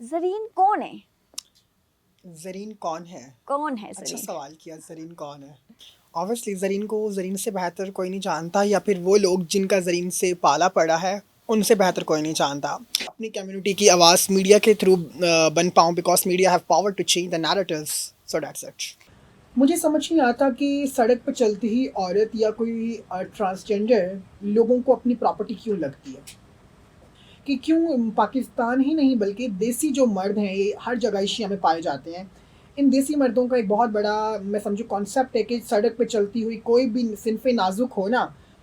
ज़रीन कौन है? ज़रीन कौन है? कौन है अच्छा ज़रीन? सवाल किया, ज़रीन कौन है? ऑब्वियसली ज़रीन को ज़रीन से बेहतर कोई नहीं जानता, या फिर वो लोग जिनका ज़रीन से पाला पड़ा है उनसे बेहतर कोई नहीं जानता। अपनी कम्युनिटी की आवाज़ मीडिया के थ्रू बन पाऊँ, because media have power to change the narratives, so that's it. मुझे समझ नहीं आता कि सड़क पर चलती ही औरत या कोई ट्रांसजेंडर लोगों को अपनी प्रॉपर्टी क्यों लगती है, कि क्यों पाकिस्तान ही नहीं बल्कि देसी जो मर्द हैं ये हर जगह एशिया में पाए जाते हैं। इन देसी मर्दों का एक बहुत बड़ा मैं समझूँ कॉन्सेप्ट है कि सड़क पे चलती हुई कोई भी सिनफ़े नाजुक हो ना,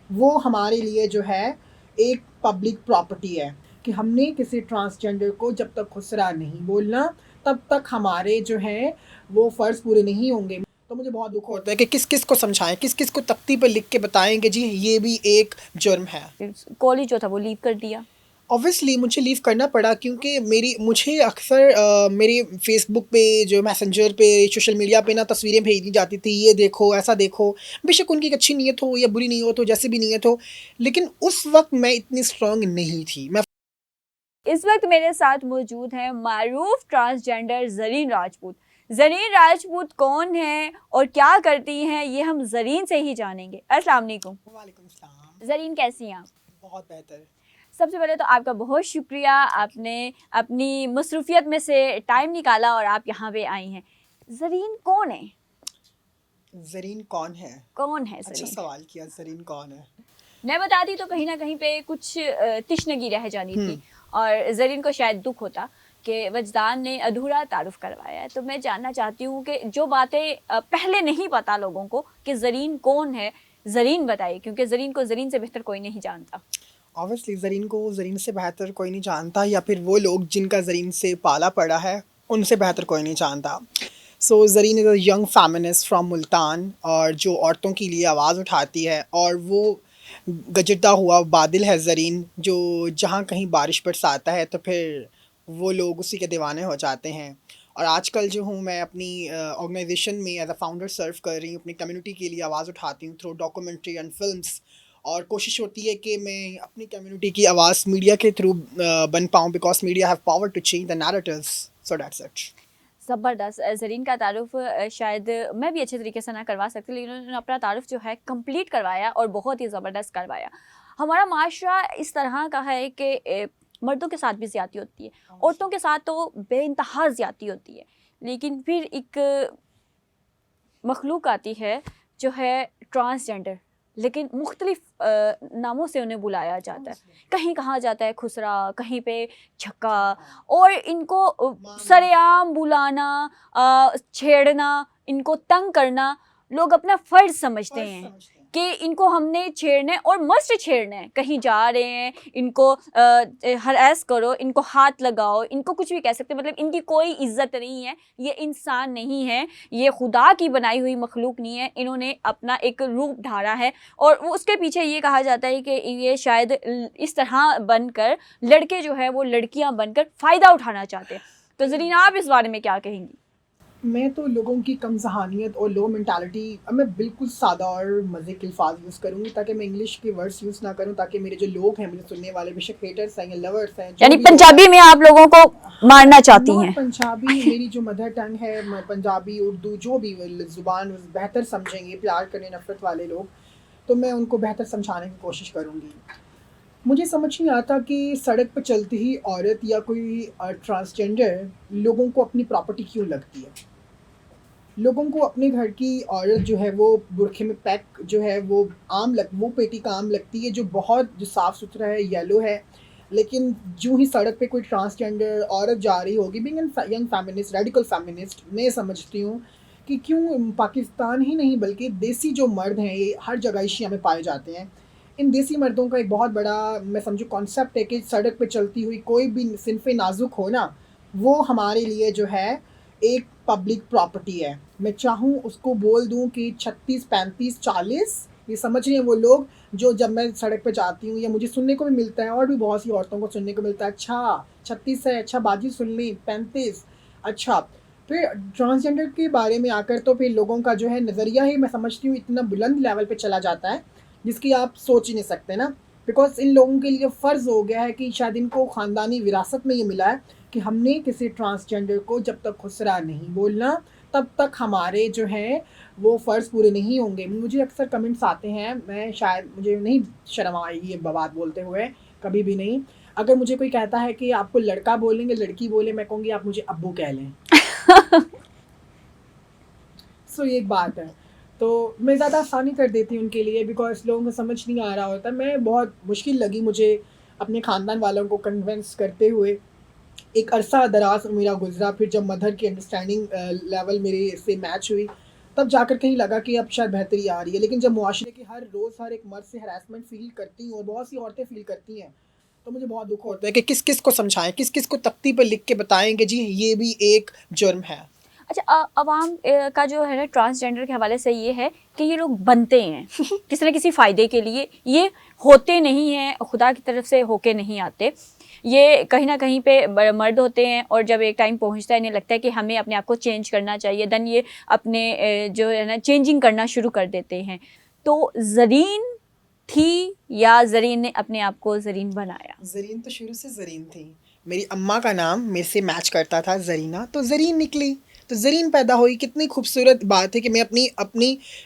वो हमारे लिए जो है एक पब्लिक प्रॉपर्टी है, कि हमने किसी ट्रांसजेंडर को जब तक खुसरा नहीं बोलना तब तक हमारे जो हैं वो फ़र्ज़ पूरे नहीं होंगे। तो मुझे बहुत दुख होता है कि किस किस को समझाएं, किस किस को तख्ती पर लिख के बताएं कि जी ये भी एक जुर्म है। कॉलेज जो था वो लीव कर दिया। ऑब्वियसली मुझे लीव करना पड़ा, क्योंकि मुझे अक्सर मेरे फेसबुक पे, जो मैसेंजर पे, सोशल मीडिया पे ना तस्वीरें भेज दी जाती थी, ये देखो ऐसा देखो। बेशक उनकी एक अच्छी नीयत हो या बुरी नीयत हो, जैसे भी नीयत हो, लेकिन उस वक्त मैं इतनी स्ट्रांग नहीं थी। मैं इस वक्त मेरे साथ मौजूद हैं मारूफ ट्रांसजेंडर ज़रीन राजपूत। ज़रीन राजपूत कौन है और क्या करती हैं ये हम ज़रीन से ही जानेंगे। अस्सलाम वालेकुम। वालेकुम सलाम। ज़रीन कैसी हैं आप? बहुत बेहतर। सबसे पहले तो आपका बहुत शुक्रिया, आपने अपनी मसरूफियत में से टाइम निकाला और आप यहाँ पे आई हैं। ज़रीन कौन है? ज़रीन कौन है? कौन है अच्छा ज़रीन? सवाल किया, ज़रीन कौन है? मैं बताती तो कहीं ना कहीं पे कुछ तिश्नगी रह जानी थी और ज़रीन को शायद दुख होता कि वजदान ने अधूरा तारुफ करवाया है। तो मैं जानना चाहती हूँ कि जो बातें पहले नहीं पता लोगों को कि ज़रीन कौन है, ज़रीन बताइए, क्योंकि ज़रीन को ज़रीन से बेहतर कोई नहीं जानता। ऑब्वियसली ज़रीन को ज़रीन से बेहतर कोई नहीं जानता, या फिर वो लोग जिनका ज़रीन से पाला पड़ा है उनसे बेहतर कोई नहीं जानता। So Zareen is a young feminist from Multan, और जो औरतों के लिए आवाज़ उठाती है, और वो गजरता हुआ बादल है ज़रीन, जो जहाँ कहीं बारिश बरसाता है तो फिर वो लोग उसी के दीवाने हो जाते हैं। और आजकल जो हूँ मैं अपनी ऑर्गेनाइजेशन में एज अ फाउंडर सर्व कर रही हूँ, अपनी कम्युनिटी के लिए आवाज़ उठाती हूँ थ्रू डॉक्यूमेंट्री एंड फिल्म्स, और कोशिश होती है कि मैं अपनी कम्युनिटी की आवाज़ मीडिया के थ्रू बन पाऊँ, because media have power to change the narratives, so that's it. ज़बरदस्त। ज़रीन का तारुफ शायद मैं भी अच्छे तरीके से ना करवा सकती, लेकिन उन्होंने अपना तारुफ जो है कंप्लीट करवाया और बहुत ही ज़बरदस्त करवाया। हमारा माशरा इस तरह का है कि मर्दों के साथ भी ज़्यादती होती है, औरतों के साथ तो बेइंतहा ज़्यादती होती है, लेकिन फिर एक मखलूक आती है जो है ट्रांसजेंडर, लेकिन मुख्तलिफ नामों से उन्हें बुलाया जाता है। कहीं कहा जाता है खुसरा, कहीं पे छक्का, और इनको सरेआम बुलाना, छेड़ना, इनको तंग करना लोग अपना फ़र्ज़ समझते हैं कि इनको हमने छेड़ना है और मस्ट छेड़ना है। कहीं जा रहे हैं, इनको हरास करो, इनको हाथ लगाओ, इनको कुछ भी कह सकते हैं, मतलब इनकी कोई इज़्ज़त नहीं है। ये इंसान नहीं है, ये खुदा की बनाई हुई मखलूक नहीं है, इन्होंने अपना एक रूप ढाला है। और वो उसके पीछे ये कहा जाता है कि ये शायद इस तरह बनकर लड़के जो है वो लड़कियां बनकर फ़ायदा उठाना चाहते हैं। तो ज़रीन आप इस बारे में क्या कहेंगी? मैं तो लोगों की कम ज़हानियत और लो मेंटालिटी, अब मैं बिल्कुल सादा और मज़े के अल्फाज यूज़ करूँगी, ताकि मैं इंग्लिश के वर्ड्स यूज़ ना करूँ, ताकि मेरे जो लोग हैं, मुझे सुनने वाले, बेशक हेटर्स हैं या लवर्स हैं, यानी पंजाबी में आप लोगों को मारना चाहती हैं? पंजाबी मेरी जो मदर टंग है, पंजाबी, उर्दू, जो भी ज़ुबान बेहतर समझेंगे, प्यार करने नफ़रत वाले लोग, तो मैं उनको बेहतर समझाने की कोशिश करूँगी। मुझे समझ नहीं आता कि सड़क पर चलती ही औरत या कोई ट्रांसजेंडर लोगों को अपनी प्रॉपर्टी क्यों लगती है। लोगों को अपने घर की औरत जो है वो बुरखे में पैक जो है वो वो पेटी का आम लगती है, जो बहुत जो साफ़ सुथरा है, येलो है। लेकिन जो ही सड़क पे कोई ट्रांसजेंडर औरत जा रही होगी, being an young feminist, radical feminist, मैं समझती हूँ कि क्यों पाकिस्तान ही नहीं बल्कि देसी जो मर्द हैं ये हर जगह एशिया में पाए जाते हैं। इन देसी मर्दों का एक बहुत बड़ा मैं समझूँ कॉन्सेप्ट है कि सड़क पे चलती हुई कोई भी सिनफ़े नाजुक हो ना, वो हमारे लिए जो है एक पब्लिक प्रॉपर्टी है। मैं चाहूँ उसको बोल दूँ कि 36, 35, 40, ये समझ रही हैं वो लोग, जो जब मैं सड़क पे जाती हूँ या मुझे सुनने को भी मिलता है, और भी बहुत सी औरतों को सुनने को मिलता है, अच्छा 36 है, अच्छा बाजी सुन ली, 35, अच्छा। फिर ट्रांसजेंडर के बारे में आकर तो फिर लोगों का जो है नज़रिया ही मैं समझती हूँ इतना बुलंद लेवल पे चला जाता है, जिसकी आप सोच ही नहीं सकते ना। बिकॉज इन लोगों के लिए फ़र्ज़ हो गया है कि शायद इनको ख़ानदानी विरासत में ये मिला है कि हमने किसी ट्रांसजेंडर को जब तक खुसरा नहीं बोलना, तब तक हमारे जो हैं वो फ़र्ज़ पूरे नहीं होंगे। मुझे अक्सर कमेंट्स आते हैं, मैं शायद मुझे नहीं शर्म आएगी ये बात बोलते हुए, कभी भी नहीं। अगर मुझे कोई कहता है कि आपको लड़का बोलेंगे, लड़की बोले, मैं कहूँगी आप मुझे अब्बू कह लें। सो ये एक बात है। तो मैं ज़्यादा आसानी कर देती हूँ उनके लिए, बिकॉज़ लोगों को समझ नहीं आ रहा होता। मैं बहुत मुश्किल लगी मुझे अपने ख़ानदान वालों को कन्विंस करते हुए। एक अरसा दराज मेरा गुजरा, फिर जब मदर की अंडरस्टैंडिंग लेवल मेरे से मैच हुई, तब जाकर कहीं लगा कि अब शायद बेहतरी आ रही है। लेकिन जब मुआशरे के हर रोज़ हर एक मर्द से हरासमेंट फ़ील करती हूँ और बहुत सी औरतें फ़ील करती हैं, तो मुझे बहुत दुख होता है कि किस किस को समझाएं, किस किस को तख्ती पर लिख के बताएं कि जी ये भी एक जुर्म है। अच्छा, अवाम का जो है ना ट्रांसजेंडर के हवाले से ये है कि ये लोग बनते हैं किसी न किसी फ़ायदे के लिए, ये होते नहीं हैं, खुदा की तरफ से होके नहीं आते। ये कहीं ना कहीं पे मर्द होते हैं और जब एक टाइम पहुंचता है इन्हें लगता है कि हमें अपने आप को चेंज करना चाहिए, देन ये अपने जो है ना चेंजिंग करना शुरू कर देते हैं। तो ज़रीन थी या ज़रीन ने अपने आप को ज़रीन बनाया? ज़रीन तो शुरू से ज़रीन थी। मेरी अम्मा का नाम मेरे से मैच करता था ज़रीना, तो ज़रीन निकली, तो ज़रीन पैदा हुई। कितनी खूबसूरत बात है कि मैं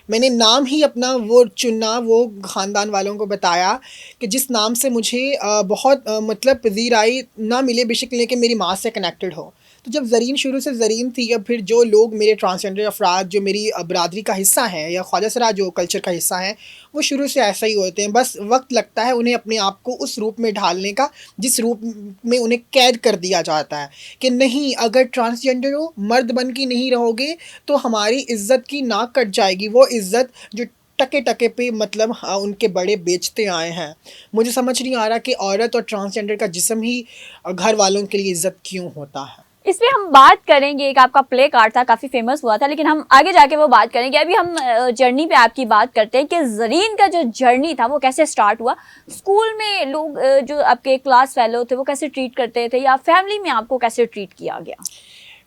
मैंने नाम ही अपना वो चुना, वो ख़ानदान वालों को बताया कि जिस नाम से मुझे बहुत मतलब पज़ीर आई ना मिले बेशक, लेकिन मेरी माँ से कनेक्टेड हो। तो जब ज़रीन शुरू से ज़रीन थी, अब फिर जो लोग मेरे ट्रांसजेंडर अफराद जो मेरी बरादरी का हिस्सा हैं या ख्वाजा सरा जो कल्चर का हिस्सा हैं, वो शुरू से ऐसा ही होते हैं। बस वक्त लगता है उन्हें अपने आप को उस रूप में ढालने का जिस रूप में उन्हें कैद कर दिया जाता है कि नहीं, अगर ट्रांसजेंडर हो, मर्द बन के नहीं रहोगे तो हमारी इज़्ज़त की नाक कट जाएगी। वो इज़्ज़त जो टके टके पे मतलब उनके बड़े बेचते आए हैं। मुझे समझ नहीं आ रहा कि औरत और ट्रांसजेंडर का जिस्म ही घर वालों के लिए इज़्ज़त क्यों होता है। इस पे हम बात करेंगे। एक आपका प्ले कार्ड था, काफ़ी फेमस हुआ था, लेकिन हम आगे जाके वो बात करेंगे। अभी हम जर्नी पे आपकी बात करते हैं कि ज़रीन का जो जर्नी था वो कैसे स्टार्ट हुआ। स्कूल में लोग जो आपके क्लास फेलो थे वो कैसे ट्रीट करते थे, या फैमिली में आपको कैसे ट्रीट किया गया?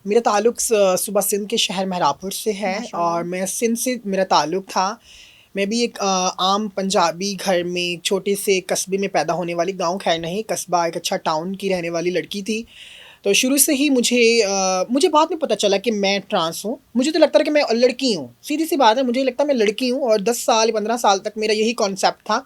मेरा ताल्लुक़ सूबा सिंध के शहर महरापुर से है और मैं सिंध से मेरा ताल्लुक़ था। मैं भी एक आम पंजाबी घर में एक छोटे से कस्बे में पैदा होने वाली, गाँव खैर नहीं कस्बा, एक अच्छा टाउन की रहने वाली लड़की थी। तो शुरू से ही मुझे बाद में पता चला कि मैं ट्रांस हूँ। मुझे तो लगता था कि मैं लड़की हूँ, सीधी-सी बात है, मुझे लगता है मैं लड़की हूँ और 10 साल 15 साल तक मेरा यही कॉन्सेप्ट था।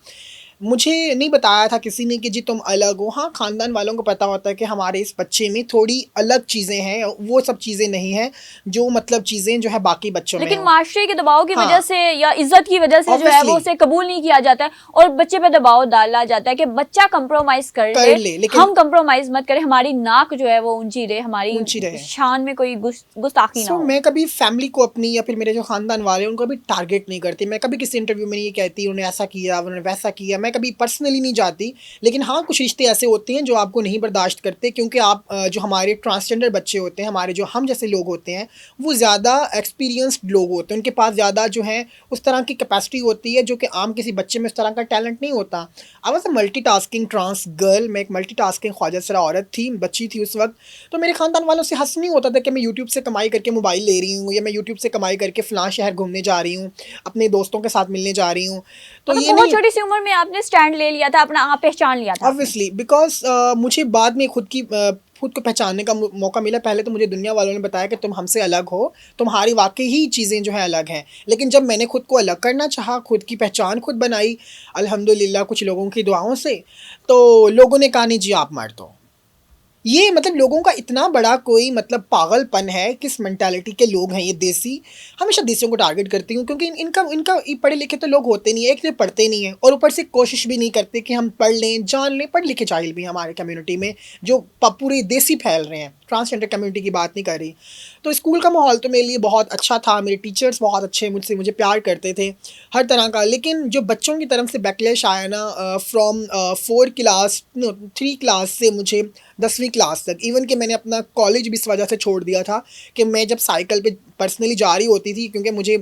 मुझे नहीं बताया था किसी ने कि जी तुम अलग हो। हाँ, ख़ानदान वालों को पता होता है कि हमारे इस बच्चे में थोड़ी अलग चीज़ें हैं, वो सब चीज़ें नहीं हैं जो मतलब चीज़ें जो है बाकी बच्चों में लेकिन हों। माशरे के दबाव की हाँ। वजह से या इज्जत की वजह से जो है वो Obviously। उसे कबूल नहीं किया जाता है और बच्चे पे दबाव डाला जाता है कि बच्चा कंप्रोमाइज कर कर ले, लेकिन हम कंप्रोमाइज मत करें, हमारी नाक जो है वो ऊंची रहे, हमारी ऊंची रहे। शान में कोई गुस्ताखी ना हो। मैं कभी फैमिली को अपनी या फिर मेरे जो ख़ानदान वाले हैं उनको भी टारगेट नहीं करती। मैं कभी किसी इंटरव्यू में नहीं ये कहती उन्होंने ऐसा किया, उन्होंने वैसा किया। मैं कभी पर्सनली नहीं जाती। लेकिन हाँ, कुछ रिश्ते ऐसे होते हैं जो आपको नहीं बर्दाश्त करते, क्योंकि आप जो हमारे ट्रांसजेंडर बच्चे होते हैं, हमारे जो हम जैसे लोग होते हैं, वो ज़्यादा एक्सपीरियंस्ड लोग होते हैं। उनके पास ज़्यादा जो है उस तरह की कैपेसिटी होती है जो कि आम किसी बच्चे में उस तरह का टैलेंट नहीं होता। I was a multitasking trans girl. मैं एक मल्टीटास्किंग ख्वाजा सरा औरत थी, बच्ची थी उस वक़्त। तो मेरे ख़ानदान वालों से हँस नहीं होता था कि मैं यूट्यूब से कमाई करके मोबाइल ले रही हूँ या मैं यूट्यूब से कमाई करके फ़लाँ शहर घूमने जा रही हूँ, अपने दोस्तों के साथ मिलने जा रही हूँ। तो मतलब ये बहुत नहीं, छोटी सी उम्र में आपने स्टैंड ले लिया था, अपना आप पहचान लिया था आपने। ऑब्वियसली बिकॉज़ मुझे बाद में खुद को पहचानने का मौका मिला। पहले तो मुझे दुनिया वालों ने बताया कि तुम हमसे अलग हो, तुम्हारी वाक़ई ही चीज़ें जो हैं अलग हैं। लेकिन जब मैंने खुद को अलग करना चाहा, खुद की पहचान खुद बनाई, अल्हम्दुलिल्लाह कुछ लोगों की दुआओं से, तो लोगों ने कहा नहीं जी आप मर्द हो। ये मतलब लोगों का इतना बड़ा कोई मतलब पागलपन है, किस मेंटालिटी के लोग हैं ये देसी। हमेशा देसियों को टारगेट करती हूँ क्योंकि इनका इनका ये पढ़े लिखे तो लोग होते नहीं है, एक तो पढ़ते नहीं हैं और ऊपर से कोशिश भी नहीं करते कि हम पढ़ लें, जान लें। पढ़ लिखे जाहिल भी हैं हमारे कम्युनिटी में जो पूरे देसी फैल रहे हैं, ट्रांसजेंडर कम्युनिटी की बात नहीं कर रही। तो स्कूल का माहौल तो मेरे लिए बहुत अच्छा था, मेरे टीचर्स बहुत अच्छे मुझे प्यार करते थे हर तरह का। लेकिन जो बच्चों की तरफ से बैकलैश आया ना फ्रॉम 3 क्लास से मुझे 10वीं क्लास तक, इवन कि मैंने अपना कॉलेज भी इस वजह से छोड़ दिया था कि मैं जब साइकिल पे पर्सनली जा रही होती थी, क्योंकि मुझे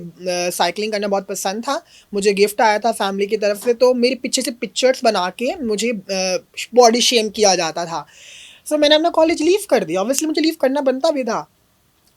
साइकिलिंग करना बहुत पसंद था, मुझे गिफ्ट आया था फैमिली की तरफ से, तो मेरे पीछे से पिक्चर्स बना के मुझे बॉडी शेम किया जाता था। सो मैंने अपना कॉलेज लीव कर दिया। ऑब्वियसली मुझे लीव करना बनता भी था।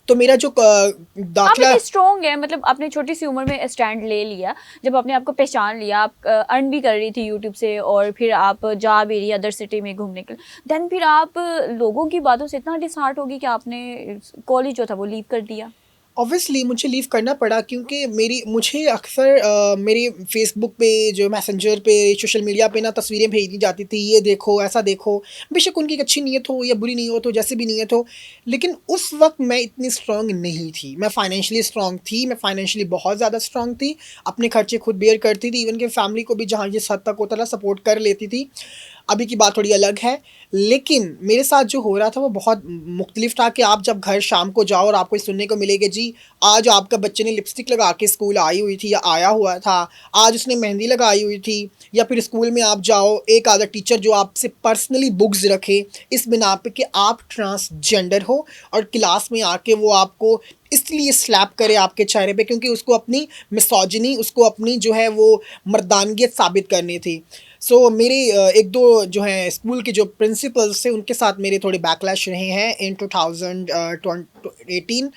तो मेरा जो आप दाखिला इतने स्ट्रॉन्ग है, मतलब आपने छोटी सी उम्र में स्टैंड ले लिया, जब आपने आपको पहचान लिया, आप अर्न भी कर रही थी यूट्यूब से और फिर आप जा भी रही अदर सिटी में घूमने के लिए, देन फिर आप लोगों की बातों से इतना डिसहार्ट होगी कि आपने कॉलेज जो था वो लीव कर दिया। ऑब्वियसली मुझे लीव करना पड़ा क्योंकि मुझे अक्सर मेरे फेसबुक पे, जो मैसेंजर पे, सोशल मीडिया पे ना तस्वीरें भेज दी जाती थी, ये देखो, ऐसा देखो। बेशक उनकी एक अच्छी नीयत हो या बुरी नीयत हो, जैसे भी नीयत हो, लेकिन उस वक्त मैं इतनी स्ट्रांग नहीं थी। मैं फाइनेंशियली स्ट्रांग थी, मैं फाइनेंशियली बहुत ज़्यादा स्ट्रांग थी, अपने खर्चे खुद बेयर करती थी, इवन कि फैमिली को भी जहाँ जिस हद तक होता था सपोर्ट कर लेती थी। अभी की बात थोड़ी अलग है, लेकिन मेरे साथ जो हो रहा था वो बहुत मुख्तलिफ था कि आप जब घर शाम को जाओ और आपको सुनने को मिलेगा, जी आज आपका बच्चे ने लिपस्टिक लगा के स्कूल आई हुई थी या आया हुआ था, आज उसने मेहंदी लगाई हुई थी, या फिर स्कूल में आप जाओ, एक आधा टीचर जो आपसे पर्सनली बुक्स रखे इस बिना पे कि आप ट्रांसजेंडर हो, और क्लास में आके वो आपको इसलिए स्लैप करे आपके चेहरे पे क्योंकि उसको अपनी मिसोजिनी, उसको अपनी जो है वो मर्दानगियत साबित करनी थी। सो मेरे एक दो जो हैं स्कूल के जो प्रिंसिपल्स थे उनके साथ मेरे थोड़े बैकलैश रहे हैं इन 2018,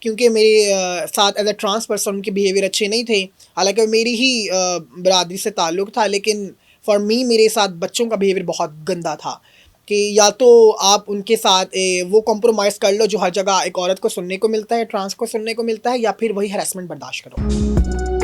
क्योंकि मेरे साथ एज अ ट्रांस पर्सन उनके बिहेवियर अच्छे नहीं थे। हालांकि मेरी ही बरादरी से ताल्लुक़ था, लेकिन फॉर मी मेरे साथ बच्चों का बिहेवियर बहुत गंदा था कि या तो आप उनके साथ वो कॉम्प्रोमाइज़ कर लो जो हर जगह एक औरत को सुनने को मिलता है, ट्रांस को सुनने को मिलता है, या फिर वही हरासमेंट बर्दाश्त करो।